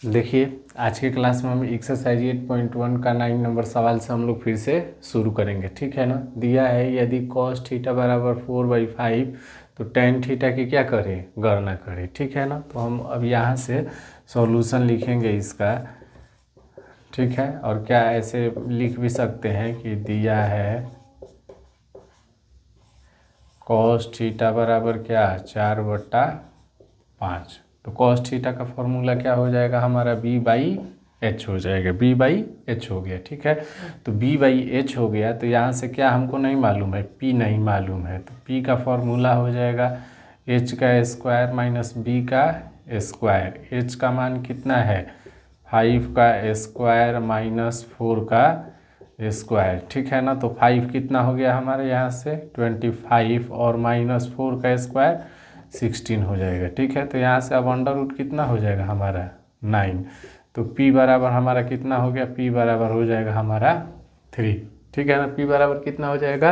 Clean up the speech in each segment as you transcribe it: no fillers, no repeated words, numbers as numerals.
देखिए आज के क्लास में हम एक्सरसाइज 8.1 का 9 नंबर सवाल से हम लोग फिर से शुरू करेंगे। ठीक है ना। दिया है यदि cos थीटा बराबर 4/5 तो tan थीटा की क्या करें, गणना करें। ठीक है ना। तो हम अब यहाँ से सॉल्यूशन लिखेंगे इसका। ठीक है। और क्या ऐसे लिख भी सकते हैं कि दिया है cos थीटा बराबर क्या 4/5। तो cos थीटा का फॉर्मूला क्या हो जाएगा हमारा b/h हो जाएगा, b/h हो गया। ठीक है। तो b/h हो गया तो यहाँ से क्या हमको नहीं मालूम है, p नहीं मालूम है। तो p का फॉर्मूला हो जाएगा h का स्क्वायर माइनस b का स्क्वायर। h का मान कितना है 5 का स्क्वायर माइनस 4 का स्क्वायर। ठीक है ना। तो 5 कितना हो गया हमारे यहाँ से 25 और माइनस 4 का स्क्वायर 16 हो जाएगा। ठीक है। तो यहाँ से अब अंडर रूट कितना हो जाएगा हमारा 9। तो p बराबर हमारा कितना हो गया, p बराबर हो जाएगा हमारा 3। ठीक है ना। p बराबर कितना हो जाएगा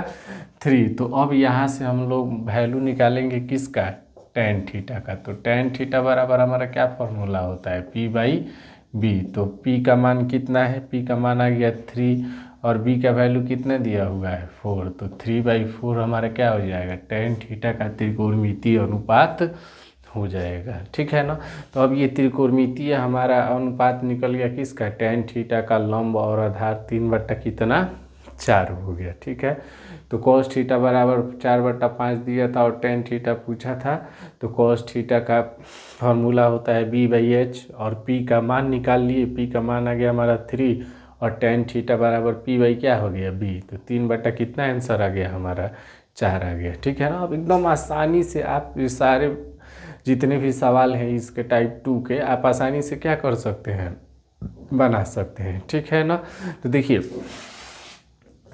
3। तो अब यहाँ से हम लोग वैल्यू निकालेंगे किसका, tan थीटा का। तो tan थीटा बराबर हमारा क्या फॉर्मूला होता है p/b। तो p का मान कितना है, p का मान आ गया 3 और b का वैल्यू कितना दिया हुआ है 4। तो 3/4 हमारा क्या हो जाएगा tan थीटा का त्रिकोणमितीय अनुपात हो जाएगा। ठीक है ना। तो अब ये त्रिकोणमितीय हमारा अनुपात निकल गया किसका, tan थीटा का लंब और आधार 3/4 हो गया। ठीक है। तो cos थीटा बराबर 4/5 दिया था और tan थीटा पूछा था। तो cos थीटा का फॉर्मूला होता है b/h और p का मान निकाल लिए। p का मान आ गया हमारा 3 और tan थीटा बराबर p/ क्या हो गया b। तो 3 कितना आंसर आ गया हमारा 4 आ गया। ठीक है ना। अब एकदम आसानी से आप ये सारे जितने भी सवाल हैं इसके टाइप 2 के आप आसानी से क्या कर सकते हैं, बना सकते हैं। ठीक है ना। तो देखिए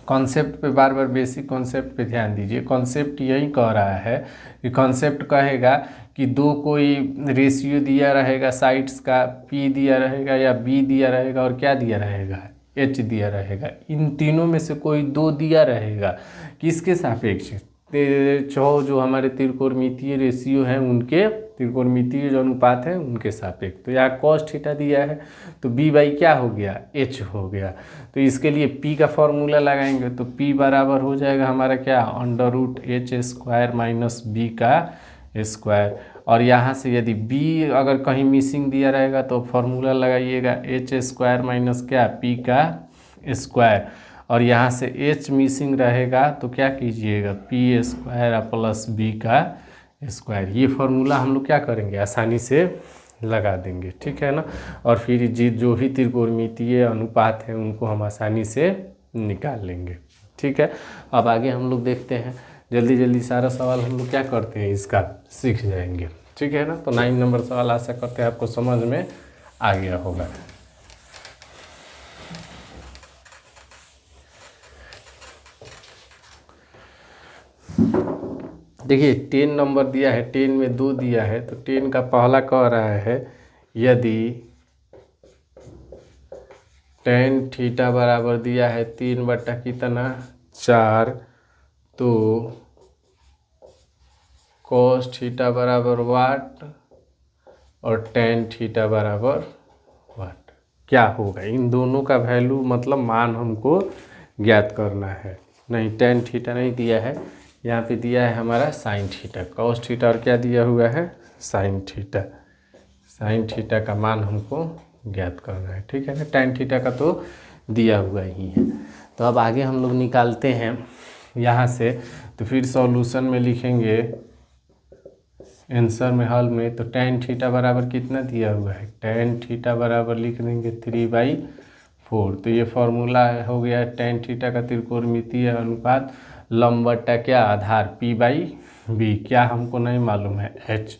कॉन्सेप्ट पे बार बार बेसिक कॉन्सेप्ट पे ध्यान दीजिए। कॉन्सेप्ट यही कह रहा है कि कॉन्सेप्ट कहेगा कि दो कोई रेशियो दिया रहेगा साइड्स का, p दिया रहेगा या b दिया रहेगा और क्या दिया रहेगा h दिया रहेगा। इन तीनों में से कोई दो दिया रहेगा किसके सापेक्ष, जो हमारे त्रिकोणमितीय रेशियो हैं उनके, त्रिकोणमितीय जो अनुपात है उनके सापेक्ष। तो यहाँ cos थीटा दिया है तो b/ क्या हो गया h हो गया। तो इसके लिए p का फॉर्मूला लगाएंगे तो p बराबर हो जाएगा हमारा क्या √h² माइनस b का स्क्वायर। और यहाँ से यदि b अगर कहीं मिसिंग दिया रहेगा तो फॉर्मूला लगाइएगा h² माइनस क्या p का स्क्वायर। और यहाँ से h मिसिंग रहेगा तो क्या कीजिएगा p² प्लस b का स्क्वायर। ये फॉर्मूला हम लोग क्या करेंगे आसानी से लगा देंगे। ठीक है ना। और फिर जो भी त्रिकोणमितीय अनुपात हैं उनको हम आसानी से निकाल लेंगे। ठीक है। अब आगे हम लोग देखते हैं, जल्दी जल्दी सारा सवाल हम लोग क्या करते हैं इसका सीख जाएंगे। ठीक है ना। तो 9 नंबर सवाल आशा करते हैं आपको समझ में आ गया होगा। देखिए 10 नंबर दिया है, 10 में 2 दिया है। तो 10 का पहला कह रहा है यदि tan थीटा बराबर दिया है 3/4 तो cos थीटा बराबर वाट और tan थीटा बराबर वाट क्या होगा। इन दोनों का वैल्यू मतलब मान हमको ज्ञात करना है। नहीं tan थीटा नहीं दिया है, यहाँ पे दिया है हमारा sin थीटा। cos थीटा और क्या दिया हुआ है sin थीटा। sin थीटा का मान हमको ज्ञात करना है। ठीक है ना। tan थीटा का तो दिया हुआ ही है। तो अब आगे हम लोग निकालते हैं यहाँ से। तो फिर सॉल्यूशन में लिखेंगे, आंसर में हल में। तो tan थीटा बराबर कितना दिया हुआ है, tan थीटा बराबर लिख देंगे 3/4। तो ये फॉर्मूला हो गया tan थीटा का त्रिकोणमितीय अनुपात लंब बटा क्या आधार p/b। क्या हमको नहीं मालूम है h।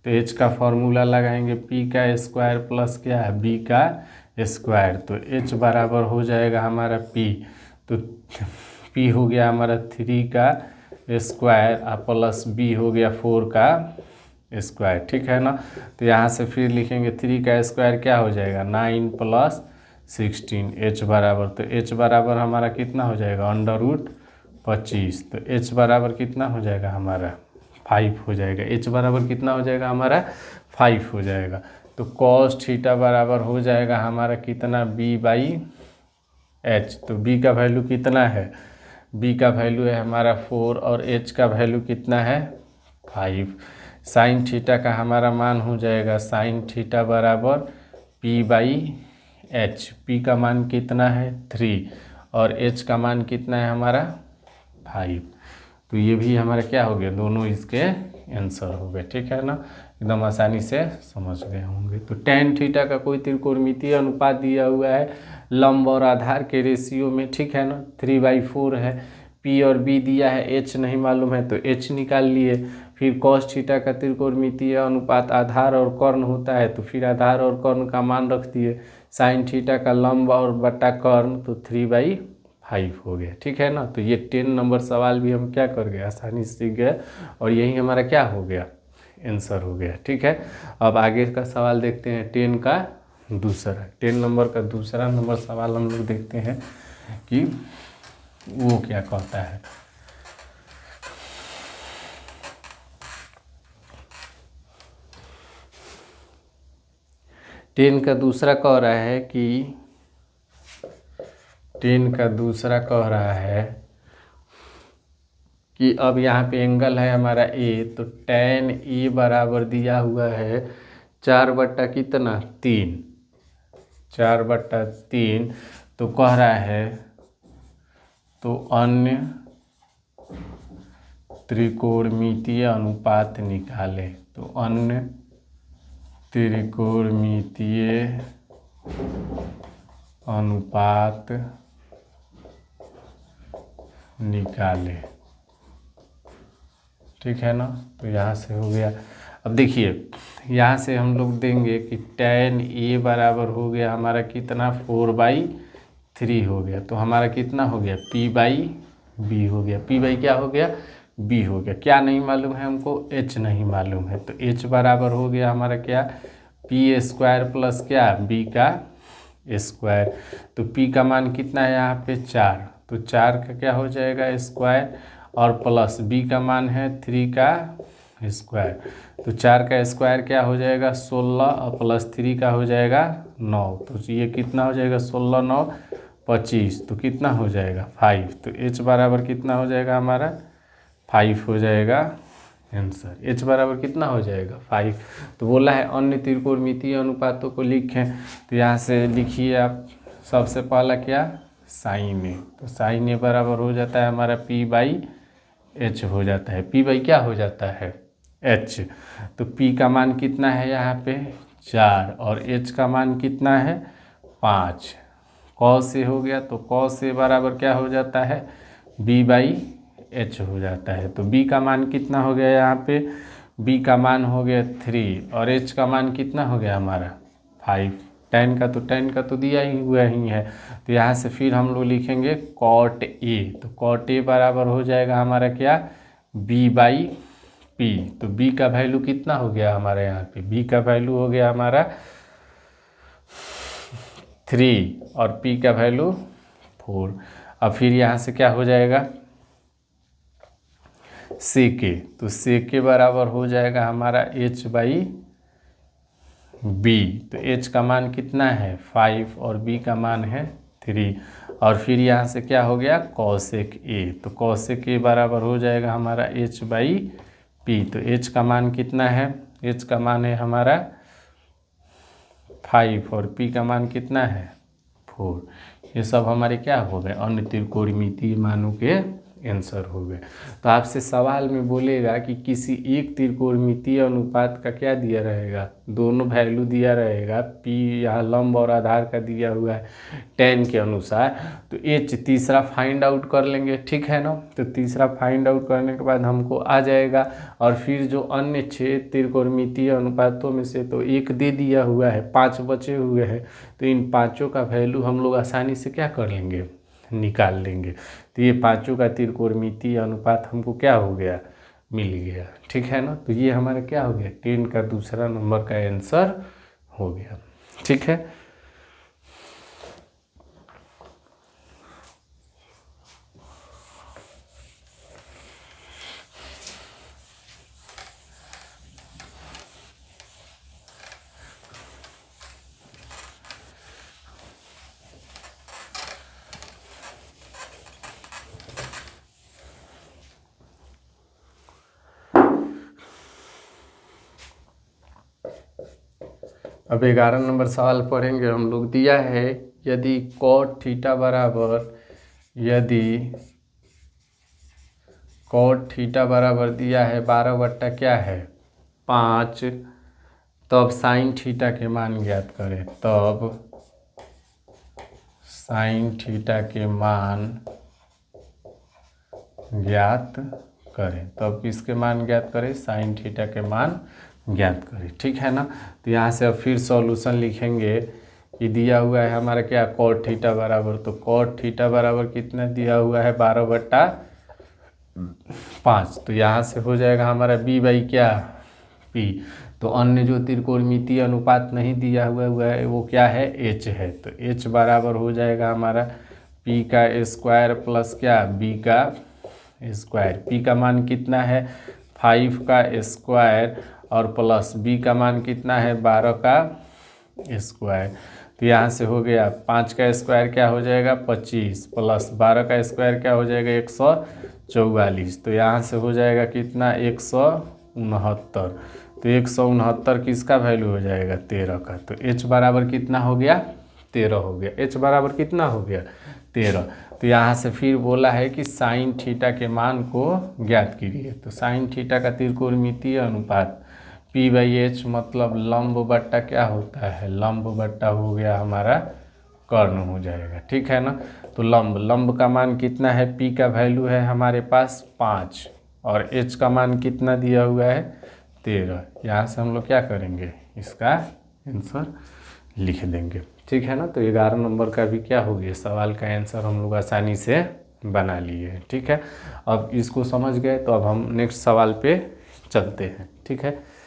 तो h का फॉर्मूला लगाएंगे p का स्क्वायर प्लस क्या है b का स्क्वायर। तो h बराबर हो जाएगा हमारा p। तो p हो गया हमारा 3 का स्क्वायर प्लस b हो गया 4 का स्क्वायर। ठीक है ना। तो यहाँ से फिर लिखेंगे 3 का स्क्वायर क्या हो जाएगा 9 + 16 h बराबर। तो h बराबर हमारा कितना हो जाएगा √25। तो h बराबर कितना हो जाएगा हमारा 5 हो जाएगा। h बराबर कितना हो जाएगा हमारा 5 हो जाएगा। तो कॉस थीटा बराबर हो जाएगा हमारा कितना, b/h। तो b का वैल्यू कितना है, b का वैल्यू है हमारा 4 और h का वैल्यू कितना है 5। साइन थीटा का हमारा मान हो जाएगा साइन थीटा बराबर p/h। p का मान कितना है 3 और h का मान कितना है हमारा 5। तो ये भी हमारा क्या हो गया, दोनों इसके आंसर हो गए। ठीक है ना, एकदम आसानी से समझ गए होंगे। तो tan थीटा का कोई त्रिकोणमितीय अनुपात दिया हुआ है लंब और आधार के रेशियो में। ठीक है ना, 3/4 है। p और b दिया है, h नहीं मालूम है तो h निकाल लिए। फिर cos थीटा का त्रिकोणमितीय अनुपात आधार और कर्ण होता है, तो फिर आधार और कर्ण का मान रख दिए। साइन थीटा का लंब और बटा कर्ण, तो 3/5 हो गया। ठीक है ना, तो ये 10 नंबर सवाल भी हम क्या कर गए, आसानी से सीख गए और यही हमारा क्या हो गया, आंसर हो गया। ठीक है, अब आगे का सवाल देखते हैं 10 का दूसरा। 10 नंबर का दूसरा नंबर सवाल हम लोग देखते हैं कि वो क्या कहता है। टेन का दूसरा कह रहा है कि 10 का दूसरा कह रहा है कि अब यहाँ पे एंगल है हमारा ए, तो tan ए बराबर दिया हुआ है 4/3, 4/3। तो कह रहा है तो अन्य त्रिकोणमितीय अनुपात निकाले। तो अन्य त्रिकोणमितीय अनुपात निकाले। ठीक है ना, तो यहाँ से हो गया। अब देखिए यहाँ से हम लोग देंगे कि tan ए बराबर हो गया हमारा कितना 4/3 हो गया। तो हमारा कितना हो गया p/b हो गया। p/ क्या हो गया, b हो गया। क्या नहीं मालूम है हमको, h नहीं मालूम है। तो h बराबर हो गया हमारा क्या, p² प्लस क्या, b का स्क्वायर। तो p का मान कितना है यहाँ पे 4, तो 4 का क्या हो जाएगा स्क्वायर और प्लस b का मान है 3 का स्क्वायर। तो 4 का स्क्वायर क्या हो जाएगा 16 और प्लस 3 का हो जाएगा 9। तो ये कितना हो जाएगा 16 9 25, तो कितना हो जाएगा 5। तो h बराबर कितना हो जाएगा हमारा 5 हो जाएगा आंसर। h बराबर कितना हो जाएगा 5। तो बोला है अन्य त्रिकोणमितीय अनुपातों को लिखें। तो यहाँ से लिखिए आप, सबसे पहला क्या साइन ए। तो साइन ए बराबर हो जाता है हमारा p/h हो जाता है। p/ क्या हो जाता है h। तो p का मान कितना है यहाँ पे 4 और h का मान कितना है 5। cos ए हो गया, तो cos ए बराबर क्या हो जाता है b/h हो जाता है। तो b का मान कितना हो गया यहाँ पे, b का मान हो गया 3 और h का मान कितना हो गया हमारा 5। tan का तो दिया ही हुआ ही है। तो यहाँ से फिर हम लोग लिखेंगे cot a। तो cot a बराबर हो जाएगा हमारा क्या b/p। तो b का वैल्यू कितना हो गया हमारे यहाँ पे, b का वैल्यू हो गया हमारा 3 और p का वैल्यू 4। अब फिर यहाँ से क्या हो जाएगा सेके। तो सेके बराबर हो जाएगा हमारा h/b। तो h का मान कितना है 5 और b का मान है 3। और फिर यहाँ से क्या हो गया cosec a। तो cosec a बराबर हो जाएगा हमारा h/p। तो h का मान कितना है, h का मान है हमारा 5 और p का मान कितना है 4। ये सब हमारे क्या हो गए अन्य त्रिकोणमितीय मानों के आंसर हो गए। तो आपसे सवाल में बोलेगा कि किसी एक त्रिकोणमितीय अनुपात का क्या दिया रहेगा, दोनों वैल्यू दिया रहेगा। p यहाँ लंब और आधार का दिया हुआ है tan के अनुसार। तो h तीसरा फाइंड आउट कर लेंगे। ठीक है ना, तो तीसरा फाइंड आउट करने के बाद हमको आ जाएगा। और फिर जो अन्य 6 त्रिकोणमितीय अनुपातों में से तो एक दे दिया हुआ है, 5 बचे हुए हैं। तो इन पाँचों का वैल्यू हम लोग आसानी से क्या कर लेंगे, निकाल लेंगे। तो ये पाँचों का त्रिकोणमितीय अनुपात हमको क्या हो गया, मिल गया। ठीक है ना, तो ये हमारा क्या हो गया 10 का दूसरा नंबर का आंसर हो गया। ठीक है, अब 11 नंबर सवाल पढ़ेंगे हम लोग। दिया है यदि कॉट थीटा बराबर दिया है 12 बट्टा क्या है 5, तब साइन थीटा के मान ज्ञात करें। तब साइन थीटा के मान ज्ञात करें। तब किसके मान ज्ञात करें, साइन थीटा के मान ज्ञात करें। ठीक है ना। तो यहाँ से अब फिर सॉल्यूशन लिखेंगे कि दिया हुआ है हमारा क्या कॉट थीटा बराबर, तो कॉट थीटा बराबर कितना दिया हुआ है 12 बट्टा 5। तो यहाँ से हो जाएगा हमारा बी बाई क्या पी। तो अन्य जो त्रिकोणमितीय अनुपात नहीं दिया हुआ है वो क्या है एच है। तो एच बराबर हो जाएगा हमारा पी का स्क्वायर प्लस क्या बी का स्क्वायर। पी का मान कितना है 5 का स्क्वायर और प्लस बी का मान कितना है 12 का स्क्वायर। तो यहाँ से हो गया 5 का स्क्वायर क्या हो जाएगा 25 प्लस 12 का स्क्वायर क्या हो जाएगा 144। तो यहाँ से हो जाएगा कितना 169। तो 169 किसका वैल्यू हो जाएगा 13 का। तो h बराबर कितना हो गया 13 हो गया। h बराबर कितना हो गया 13। तो यहाँ से फिर बोला है कि साइन थीटा के मान को ज्ञात कीजिए। तो साइन थीटा का त्रिकोणमितीय अनुपात p बाई एच मतलब लंब बट्टा क्या होता है लंब बट्टा हो गया हमारा कर्ण हो जाएगा। ठीक है ना। तो लंब का मान कितना है p का वैल्यू है हमारे पास 5 और h का मान कितना दिया हुआ है 13। यहाँ से हम लोग क्या करेंगे इसका आंसर लिख देंगे। ठीक है ना। तो 11 नंबर का भी क्या हो गया सवाल का आंसर हम लोग आसानी से बना लिए हैं। ठीक है। अब इसको समझ गए तो अब हम नेक्स्ट सवाल पे चलते हैं। ठीक है।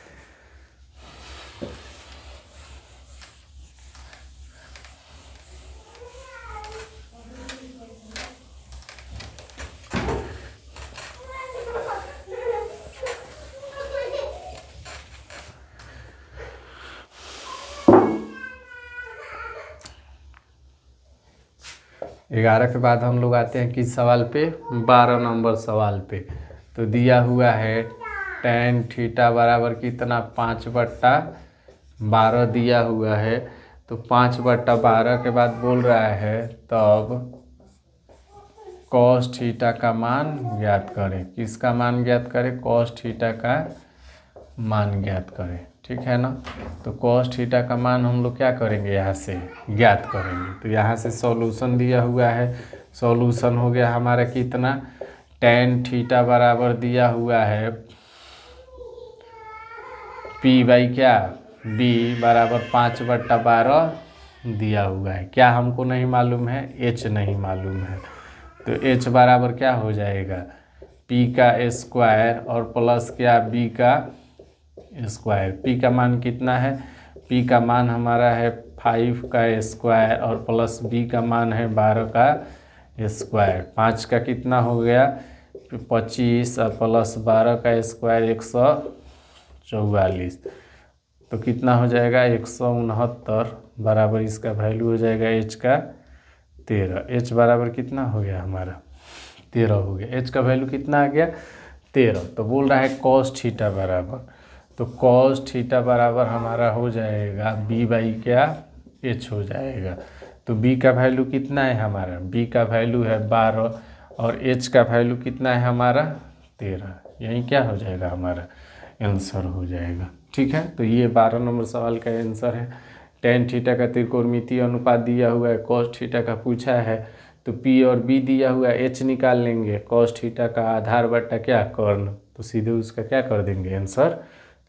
ग्यारह के बाद हम लोग आते हैं किस सवाल पे 12 नंबर सवाल पे। तो दिया हुआ है tan थीटा बराबर कितना 5 बट्टा 12 दिया हुआ है। तो 5 बट्टा 12 के बाद बोल रहा है तब cos थीटा का मान ज्ञात करें। किसका मान ज्ञात करें cos थीटा का मान ज्ञात करें। ठीक है ना। तो cos थीटा का मान हम लोग क्या करेंगे यहाँ से ज्ञात करेंगे। तो यहाँ से सॉल्यूशन दिया हुआ है। सॉल्यूशन हो गया हमारा कितना tan थीटा बराबर दिया हुआ है p बाई क्या b बराबर 5 बट्टा 12 दिया हुआ है। क्या हमको नहीं मालूम है h नहीं मालूम है। तो h बराबर क्या हो जाएगा p का स्क्वायर और प्लस क्या b का स्क्वायर। p का मान कितना है p का मान हमारा है 5 का स्क्वायर और प्लस b का मान है 12 का स्क्वायर। 5 का कितना हो गया 25 और प्लस 12 का स्क्वायर 144। तो कितना हो जाएगा 169 बराबर इसका वैल्यू हो जाएगा h का 13। h बराबर कितना हो गया हमारा 13 हो गया। h का वैल्यू कितना आ गया 13। तो बोल रहा है cos थीटा बराबर। तो cos थीटा बराबर हमारा हो जाएगा b बाई क्या h हो जाएगा। तो b का वैल्यू कितना है हमारा b का वैल्यू है 12 और h का वैल्यू कितना है हमारा 13। यही क्या हो जाएगा हमारा आंसर हो जाएगा। ठीक है। तो ये 12 नंबर सवाल का आंसर है। tan थीटा का त्रिकोणमितीय अनुपात दिया हुआ है cos थीटा का पूछा है। तो p और b दिया हुआ है h निकाल लेंगे cos थीटा का आधार बट्टा क्या कर्ण। तो सीधे उसका क्या कर देंगे आंसर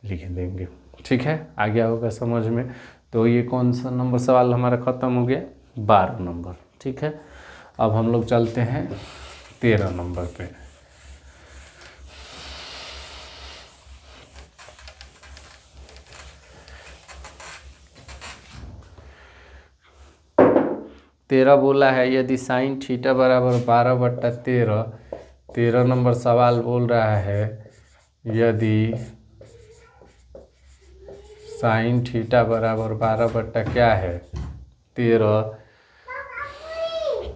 लिख देंगे। ठीक है। आ गया होगा समझ में। तो ये कौन सा नंबर सवाल हमारा ख़त्म हो गया 12 नंबर। ठीक है। अब हम लोग चलते हैं 13 नंबर पे। तेरह बोला है यदि साइन थीटा बराबर 12 बट्टा 13 नंबर सवाल बोल रहा है यदि साइन थीटा बराबर 12 बट्टा क्या है 13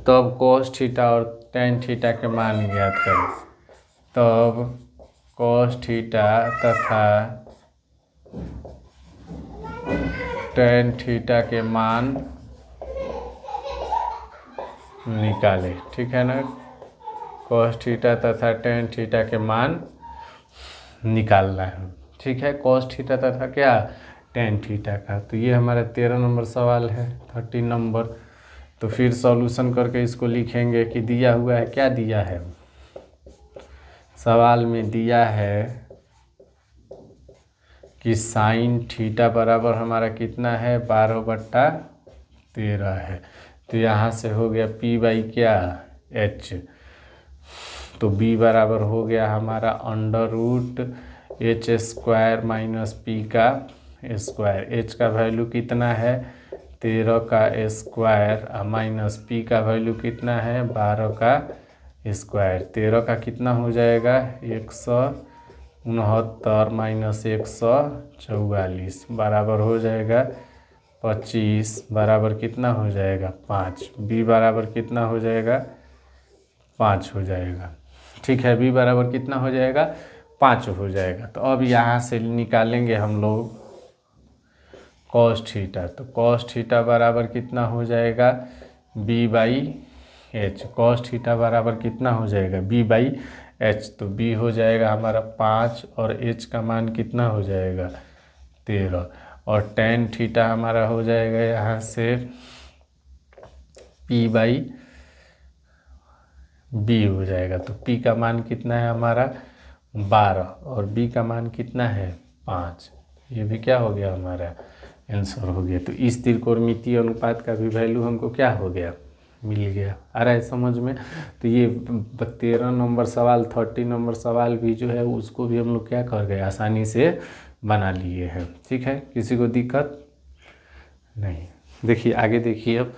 तब cos थीटा और tan थीटा के मान ज्ञात करें। तब cos थीटा तथा टेन थीटा के मान निकाले, ठीक है ना। कॉस थीटा तथा टेन थीटा के मान निकालना है, ठीक है। कॉस थीटा तथा क्या, टेन थीटा का। तो ये हमारा 13 नंबर सवाल है, 13 नंबर। तो फिर सॉल्यूशन करके इसको लिखेंगे कि दिया हुआ है, क्या दिया है सवाल में, दिया है कि साइन थीटा बराबर हमारा कितना है, 12/13 है। तो यहाँ से हो गया P बाई क्या, H। तो B बराबर हो गया हमारा √H² माइनस P का स्क्वायर। H का वैल्यू कितना है, 13 का स्क्वायर, माइनस P का वैल्यू कितना है, 12 का स्क्वायर। 13 का कितना हो जाएगा, 169 माइनस 144 बराबर हो जाएगा 25, बराबर कितना हो जाएगा, 5। B बराबर कितना हो जाएगा, 5 हो जाएगा, ठीक है। B बराबर कितना हो जाएगा, 5 हो जाएगा। तो अब यहाँ से निकालेंगे हम लोग कॉस थीटा। तो कॉस थीटा बराबर कितना हो जाएगा, B by H। Cos theta बराबर कितना हो जाएगा, B बाई H। तो B हो जाएगा हमारा 5 और H का मान कितना हो जाएगा, 13। और टेन थीटा हमारा हो जाएगा यहाँ से P बाई B हो जाएगा। तो P का मान कितना है हमारा, 12, और B का मान कितना है, 5। ये भी क्या हो गया, हमारा आंसर हो गया। तो इस त्रिकोणमितीय अनुपात का भी वैल्यू हमको क्या हो गया, मिल गया। आ रहा है समझ में। तो ये 13 नंबर सवाल, 30 नंबर सवाल भी जो है उसको भी हम लोग क्या कर गए, आसानी से बना लिए हैं, ठीक है। किसी को दिक्कत नहीं। देखिए आगे देखिए अब,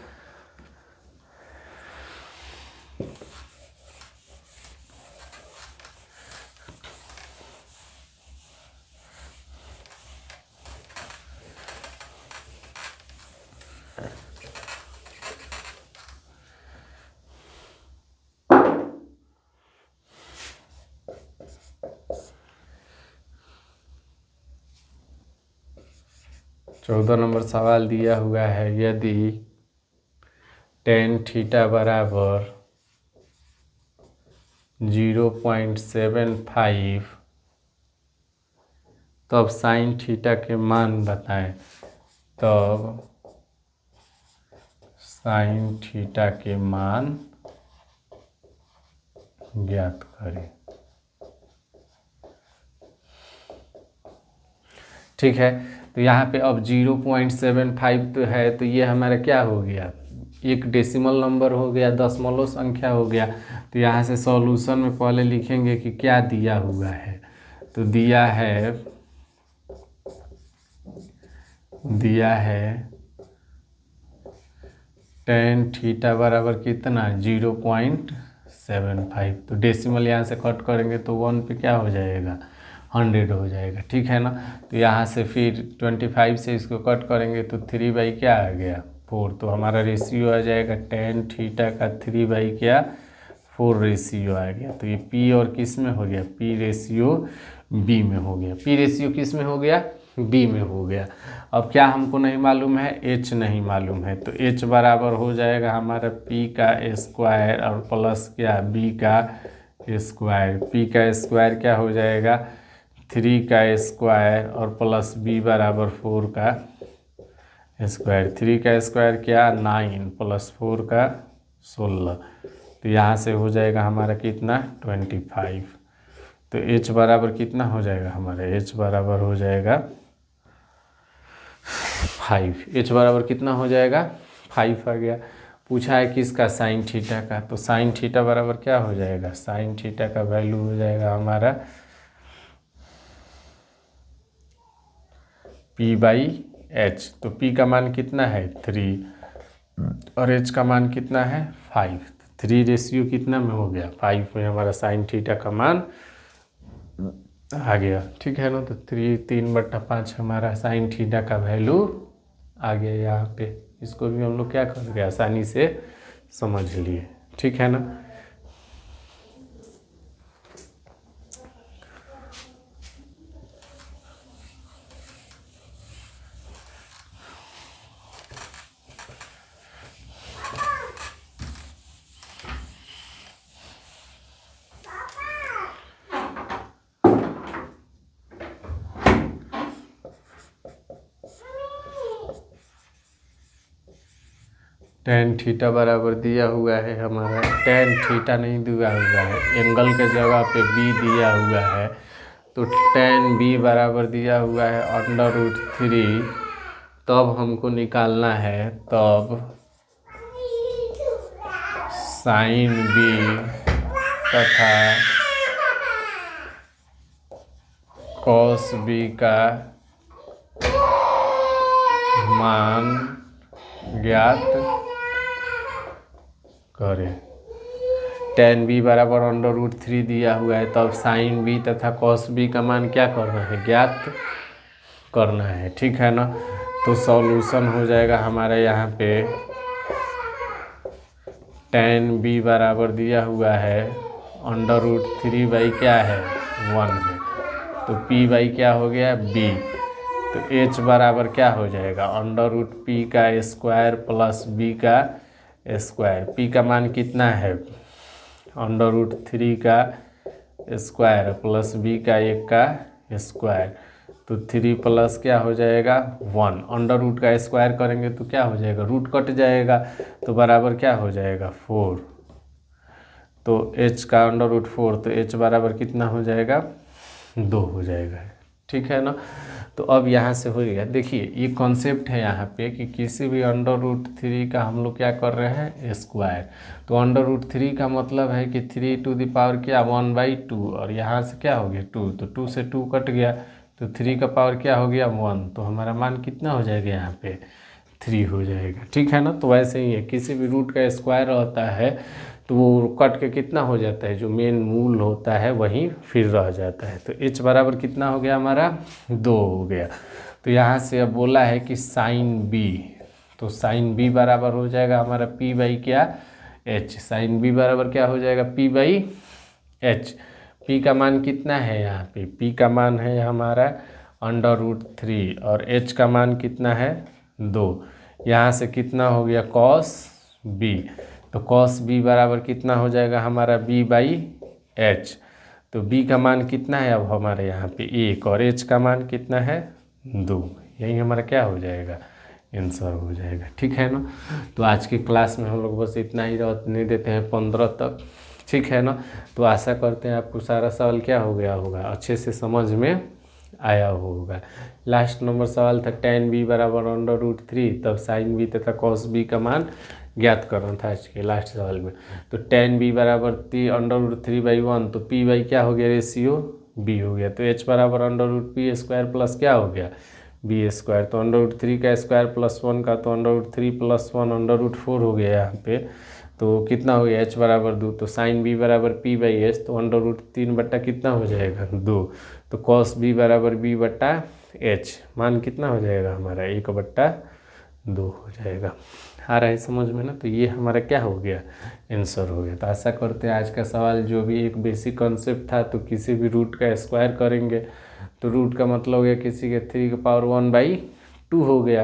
चौदह नंबर सवाल दिया हुआ है, यदि टेन थीटा बराबर 0.75 तब साइन थीटा के मान बताएं। तब साइन थीटा के मान ज्ञात करें, ठीक है। तो यहाँ पे अब 0.75 तो है, तो ये हमारा क्या हो गया, एक डेसिमल नंबर हो गया, दशमलव संख्या हो गया। तो यहाँ से सॉल्यूशन में पहले लिखेंगे कि क्या दिया हुआ है। तो दिया है टेन थीटा बराबर कितना, 0.75। तो डेसिमल यहाँ से कट करेंगे तो 1 पे क्या हो जाएगा, 100 हो जाएगा, ठीक है ना। तो यहाँ से फिर 25 से इसको कट करेंगे तो 3 बाई क्या आ गया, 4। तो हमारा रेशियो आ जाएगा टेन थीटा का 3 बाई क्या, 4 रेशियो आ गया। तो ये P और किस में हो गया, P रेशियो B में हो गया। P रेशियो किस में हो गया, B में हो गया। अब क्या हमको नहीं मालूम है, H नहीं मालूम है। तो H बराबर हो जाएगा हमारा P का स्क्वायर और प्लस क्या, B का स्क्वायर। P का स्क्वायर क्या हो जाएगा, 3 का स्क्वायर और प्लस B बराबर 4 का स्क्वायर। 3 का स्क्वायर क्या, 9 प्लस 4 का 16। तो यहाँ से हो जाएगा हमारा कितना, 25। तो H बराबर कितना हो जाएगा हमारा, H बराबर हो जाएगा 5। H बराबर कितना हो जाएगा, 5 आ गया। पूछा है किसका, साइन थीटा का। तो साइन थीटा बराबर क्या हो जाएगा, साइन थीटा का वैल्यू हो जाएगा हमारा P बाई H। तो P का मान कितना है, 3, और H का मान कितना है, 5। 3 रेशियो कितना में हो गया, 5 में हमारा साइन थीटा का मान आ गया, ठीक है ना। तो 3/5 हमारा साइन थीटा का वैल्यू आ गया यहाँ पे। इसको भी हम लोग क्या कर गए, आसानी से समझ लिए, ठीक है ना। टेन थीटा बराबर दिया हुआ है हमारा, टेन थीटा नहीं दिया हुआ है, एंगल के जगह पे बी दिया हुआ है, तो टेन बी बराबर दिया हुआ है √3। तब हमको निकालना है, तब साइन बी तथा कॉस बी का मान ज्ञात करें। टेन बी बराबर √3 दिया हुआ है, तब साइन बी तथा कॉस बी का मान क्या करना है, ज्ञात करना है, ठीक है ना। तो सॉल्यूशन हो जाएगा हमारा यहाँ पे टेन बी बराबर दिया हुआ है √3 बाई क्या है 1 है, तो पी बाई क्या हो गया बी, तो h बराबर क्या हो जाएगा √p का स्क्वायर प्लस b का स्क्वायर। p का मान कितना है √3 का स्क्वायर प्लस b का 1 का स्क्वायर, तो 3 प्लस क्या हो जाएगा 1, अंडर रूट का स्क्वायर करेंगे तो क्या हो जाएगा, रूट कट जाएगा, तो बराबर क्या हो जाएगा 4, तो h का √4, तो h बराबर कितना हो जाएगा 2 हो जाएगा, ठीक है ना। तो अब यहाँ से हो गया, देखिए ये कॉन्सेप्ट है यहाँ पे कि किसी भी √3 का हम लोग क्या कर रहे हैं स्क्वायर, तो √3 का मतलब है कि 3 टू द पावर क्या 1/2, और यहाँ से क्या हो गया 2, तो 2 से 2 कट गया, तो 3 का पावर क्या हो गया 1, तो हमारा मान कितना हो जाएगा यहाँ पे 3 हो जाएगा, ठीक है ना। तो वैसे ही है, किसी भी रूट का स्क्वायर रहता है तो वो कट के कितना हो जाता है, जो मेन मूल होता है वहीं फिर रह जाता है। तो h बराबर कितना हो गया हमारा 2 हो गया। तो यहाँ से अब बोला है कि साइन b, तो साइन b बराबर हो जाएगा हमारा p बाई क्या h, साइन b बराबर क्या हो जाएगा p बाई h। p का मान कितना है यहाँ पे, p का मान है हमारा √3 और h का मान कितना है 2, यहाँ से कितना हो गया cos b, तो cos b बराबर कितना हो जाएगा हमारा b बाई h, तो b का मान कितना है अब हमारे यहाँ पे 1 और h का मान कितना है 2, यही हमारा क्या हो जाएगा आंसर हो जाएगा, ठीक है ना। तो आज की क्लास में हम लोग बस इतना ही रहने देते हैं 15 तक, ठीक है ना। तो आशा करते हैं आपको सारा सवाल क्या हो गया होगा, अच्छे से समझ में आया होगा। लास्ट नंबर सवाल था टेन बी बराबर √3, तब साइन बी तथा कॉस बी का मान ज्ञात करना था आज के लास्ट सवाल में। तो टेन बी बराबर √3/1, तो p बाई क्या हो गया रेशियो b हो गया, तो h बराबर √p² प्लस क्या हो गया b², तो √3 का स्क्वायर प्लस 1 का, तो √3 + 1 √4 हो गया यहाँ पे, तो कितना हो गया h बराबर 2, तो साइन b बराबर p/h, तो √3 बट्टा कितना हो जाएगा 2, तो कॉस b बराबर b/h, मान कितना हो जाएगा हमारा 1/2 हो जाएगा। आ रहा है समझ में ना। तो ये हमारा क्या हो गया आंसर हो गया। तो आशा करते हैं आज का सवाल जो भी एक बेसिक कॉन्सेप्ट था, तो किसी भी रूट का स्क्वायर करेंगे तो रूट का मतलब हो गया किसी के 3 का पावर 1/2 हो गया,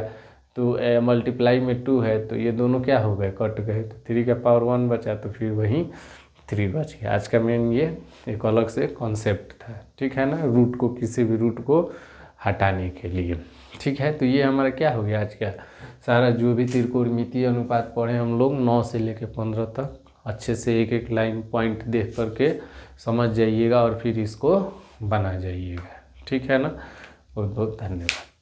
तो मल्टीप्लाई में 2 है, तो ये दोनों क्या हो गए कट गए, तो 3 का पावर 1 बचा, तो फिर वहीं 3 बच गया। आज का मेन ये एक अलग से कॉन्सेप्ट था, ठीक है ना, रूट को किसी भी रूट को हटाने के लिए, ठीक है। तो ये हमारा क्या हो गया आज का सारा जो भी त्रिकोणमितीय अनुपात पढ़े हम लोग 9 से लेकर 15 तक, अच्छे से एक एक लाइन पॉइंट देख करके समझ जाइएगा और फिर इसको बना जाइएगा, ठीक है ना। बहुत बहुत धन्यवाद।